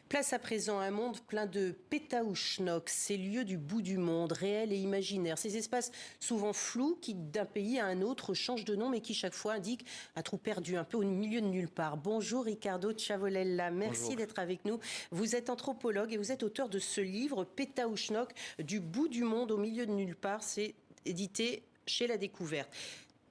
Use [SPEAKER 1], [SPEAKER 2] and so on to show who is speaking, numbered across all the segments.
[SPEAKER 1] Place à présent à un monde plein de pétaouchnok, ces lieux du bout du monde, réels et imaginaires. Ces espaces souvent flous qui, d'un pays à un autre, changent de nom mais qui, chaque fois, indiquent un trou perdu, un peu au milieu de nulle part. Bonjour Ricardo Ciavolella, merci d'être avec nous. Vous êtes anthropologue et vous êtes auteur de ce livre, Pétaouchnok, du bout du monde au milieu de nulle part. C'est édité chez La Découverte.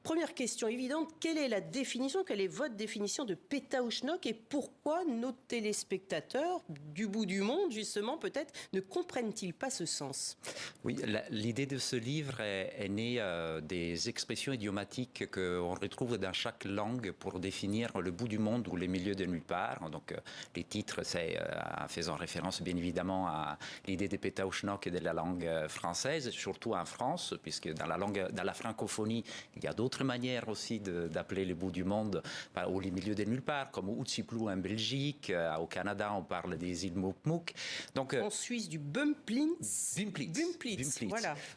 [SPEAKER 1] Première question évidente, quelle est la définition, quelle est votre définition de pétaouchnok et pourquoi nos téléspectateurs du bout du monde, justement, peut-être, ne comprennent-ils pas ce sens?
[SPEAKER 2] Oui, l'idée de ce livre est née des expressions idiomatiques qu'on retrouve dans chaque langue pour définir le bout du monde ou les milieux de nulle part. Donc, les titres, c'est en faisant référence, bien évidemment, à l'idée des pétaouchnok et de la langue française, surtout en France, puisque dans la francophonie, il y a d'autres manières aussi d'appeler le bout du monde ou les milieux de nulle part, comme Utsiplou en Belgique, au Canada, on parle des îles Mouk.
[SPEAKER 1] Donc, en Suisse, du Bumplitz.
[SPEAKER 2] Bumplitz.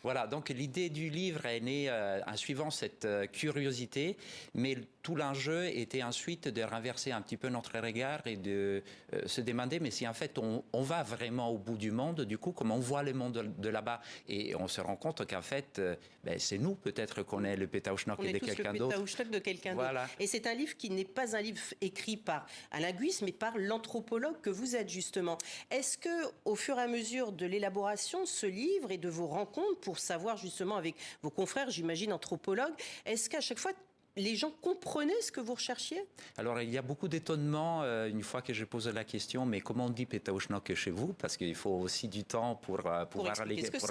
[SPEAKER 2] Voilà, donc l'idée du livre est née en suivant cette curiosité, mais tout l'enjeu était ensuite de renverser un petit peu notre regard et de se demander, mais si en fait on va vraiment au bout du monde, du coup, comment on voit le monde de là-bas? Et on se rend compte qu'en fait, c'est nous peut-être qu'on est le pétaouchnok de quelqu'un d'autre.
[SPEAKER 1] De quelqu'un d'autre. Et c'est un livre qui n'est pas un livre écrit par un linguiste, mais par l'anthropologue que vous êtes justement. Est-ce que, au fur et à mesure de l'élaboration de ce livre et de vos rencontres pour savoir justement avec vos confrères, j'imagine anthropologues, est-ce qu'à chaque fois les gens comprenaient ce que vous recherchiez?
[SPEAKER 2] Alors, il y a beaucoup d'étonnement une fois que je pose la question, mais comment on dit pétaouchnok chez vous? Parce qu'il faut aussi du temps pour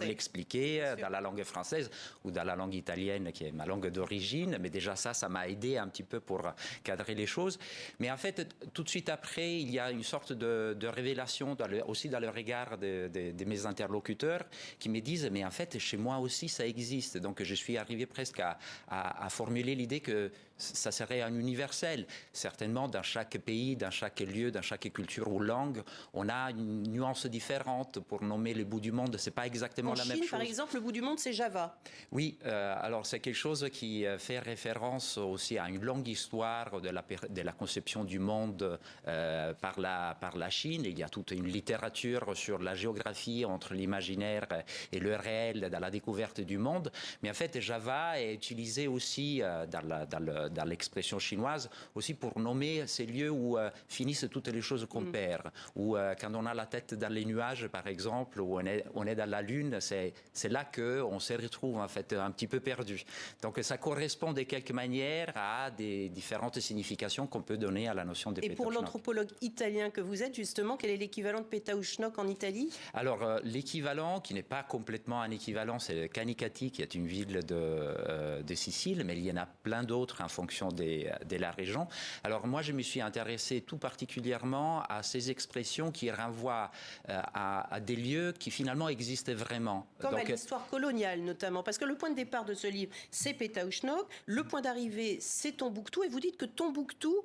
[SPEAKER 2] l'expliquer dans la langue française ou dans la langue italienne, qui est ma langue d'origine. Mais déjà, ça m'a aidé un petit peu pour cadrer les choses. Mais en fait, tout de suite après, il y a une sorte de révélation aussi dans le regard de mes interlocuteurs qui me disent, mais en fait, chez moi aussi, ça existe. Donc, je suis arrivé presque à formuler l'idée que ça serait un universel. Certainement, dans chaque pays, dans chaque lieu, dans chaque culture ou langue, on a une nuance différente pour nommer le bout du monde. C'est pas exactement la même chose.
[SPEAKER 1] En Chine, par exemple, le bout du monde, c'est Java.
[SPEAKER 2] Oui, alors c'est quelque chose qui fait référence aussi à une longue histoire de la conception du monde par la Chine. Il y a toute une littérature sur la géographie entre l'imaginaire et le réel dans la découverte du monde. Mais en fait, Java est utilisé aussi dans l'expression chinoise, aussi pour nommer ces lieux où finissent toutes les choses qu'on perd. Ou quand on a la tête dans les nuages, par exemple, où on est dans la Lune, c'est là qu'on se retrouve en fait un petit peu perdu. Donc ça correspond de quelque manière à des différentes significations qu'on peut donner à la notion de pétaouchnok.
[SPEAKER 1] Et pour l'anthropologue italien que vous êtes, justement, quel est l'équivalent de pétaouchnok en Italie?
[SPEAKER 2] Alors, l'équivalent, qui n'est pas complètement un équivalent, c'est Canicattì, qui est une ville de Sicile, mais il y en a plein d'autres en fonction de la région. Alors moi, je me suis intéressé tout particulièrement à ces expressions qui renvoient à des lieux qui finalement existent vraiment.
[SPEAKER 1] Comme à l'histoire coloniale notamment, parce que le point de départ de ce livre, c'est pétaouchnok, le point d'arrivée, c'est Tombouctou, et vous dites que Tombouctou,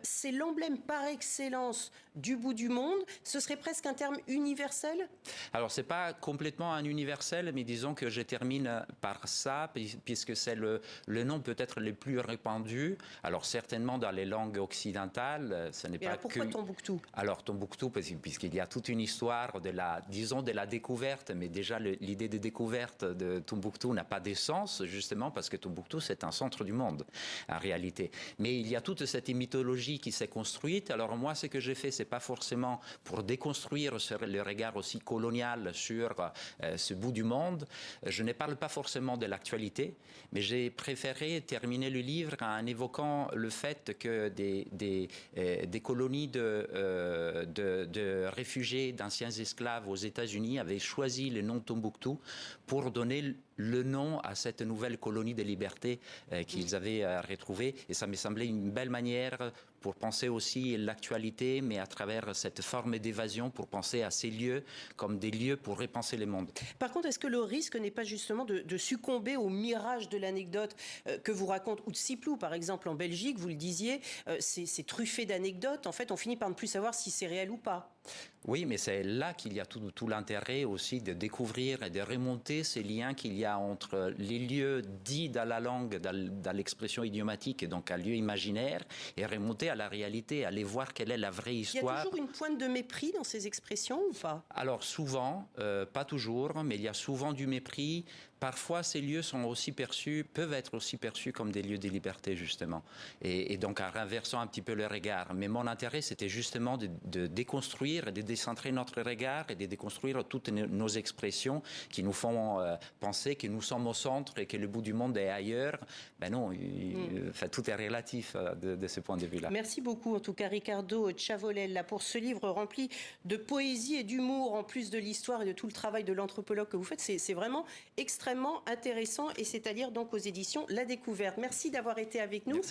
[SPEAKER 1] c'est l'emblème par excellence du bout du monde. Ce serait presque un terme universel?
[SPEAKER 2] Alors, c'est pas complètement un universel, mais disons que je termine par ça, puisque c'est le nom peut-être le plus répandu. Alors, certainement dans les langues occidentales, ce n'est pas
[SPEAKER 1] pourquoi Tombouctou?
[SPEAKER 2] Alors, Tombouctou, puisqu'il y a toute une histoire de la découverte, mais déjà l'idée de découverte de Tombouctou n'a pas d'essence, justement, parce que Tombouctou, c'est un centre du monde, en réalité. Mais il y a toute cette mythologie qui s'est construite. Alors, moi, ce que j'ai fait, c'est pas forcément pour déconstruire le regard aussi colonial sur ce bout du monde. Je ne parle pas forcément de l'actualité, mais j'ai préféré terminer le livre en évoquant le fait que des colonies de réfugiés, d'anciens esclaves aux États-Unis avaient choisi le nom Tombouctou pour donner le nom à cette nouvelle colonie de liberté qu'ils avaient retrouvée. Et ça me semblait une belle manière pour penser aussi l'actualité, mais à travers cette forme d'évasion, pour penser à ces lieux comme des lieux pour repenser le monde.
[SPEAKER 1] Par contre, est-ce que le risque n'est pas justement de succomber au mirage de l'anecdote que vous raconte Utsiplou, par exemple, en Belgique, vous le disiez, c'est truffé d'anecdotes. En fait, on finit par ne plus savoir si c'est réel ou pas.
[SPEAKER 2] Oui, mais c'est là qu'il y a tout l'intérêt aussi de découvrir et de remonter ces liens qu'il y a entre les lieux dits dans la langue, dans l'expression idiomatique, et donc un lieu imaginaire, et remonter à la réalité, aller voir quelle est la vraie histoire.
[SPEAKER 1] Il y a toujours une pointe de mépris dans ces expressions ou pas?
[SPEAKER 2] Alors souvent, pas toujours, mais il y a souvent du mépris. Parfois, ces lieux peuvent être aussi perçus comme des lieux de liberté, justement. Et donc, en renversant un petit peu le regard. Mais mon intérêt, c'était justement de déconstruire et de décentrer notre regard et de déconstruire toutes nos expressions qui nous font penser que nous sommes au centre et que le bout du monde est ailleurs. Ben non, tout est relatif de ce point de vue-là.
[SPEAKER 1] Merci beaucoup, en tout cas, Ricardo Chavolella, pour ce livre rempli de poésie et d'humour, en plus de l'histoire et de tout le travail de l'anthropologue que vous faites. C'est vraiment extrêmement intéressant, et c'est à lire donc aux éditions La Découverte. Merci d'avoir été avec nous. Merci.